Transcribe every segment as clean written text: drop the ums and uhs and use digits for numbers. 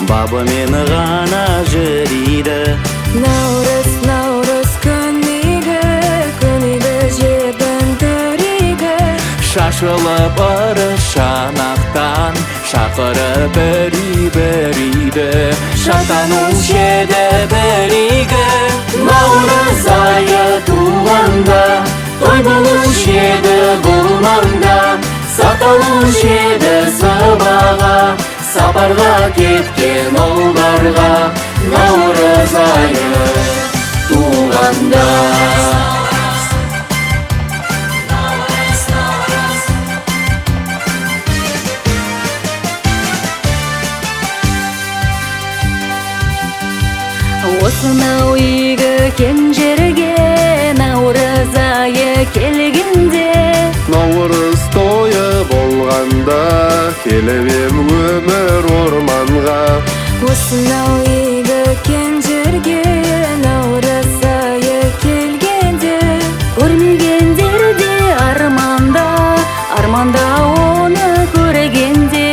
бабы мені ғана жүрейді. Наурыз күнігі жердің түрегі. Шашылып ыры шанақтан шақыры бір үйді. Шатанушы еді бір үйге. Наурыз айы туғанда той болушы еді бұл маңда. Саталушы еді сыбаға, сапарға кеткен оларға. Наурыз айы туғанда. Осынау игі кең жерге наурыз айы келгенде. Наурыз тойы болғанда келіп ем өмір орманға. Осынау игі кең жерге наурыз айы келгенде. Көрмегендер де арманда оны көргенде.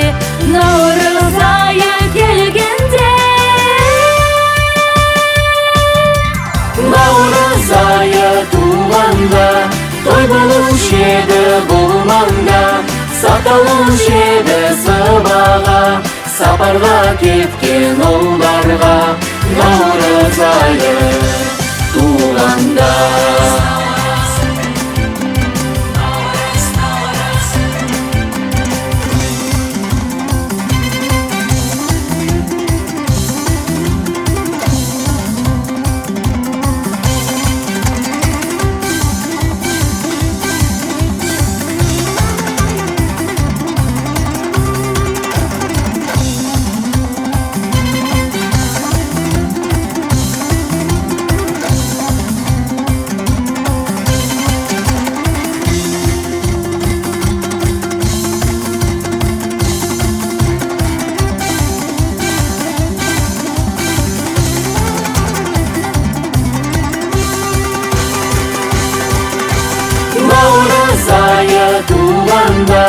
Наурыз айы келгенде. Наурыз айы туғанда той болушы еді бұл маңда. Саталушы еді сыбаға, сапарға кеткен оларға. Наурыз айы туғанда. Наурыз айы туғанда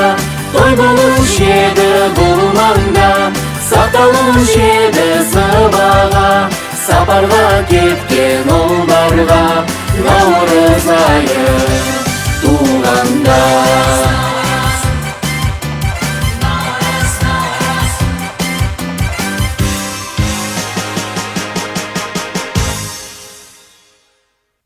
той болушы еді бұл маңда. Саталушы еді сыбаға, сапарға кеткен оларға. Наурыз айы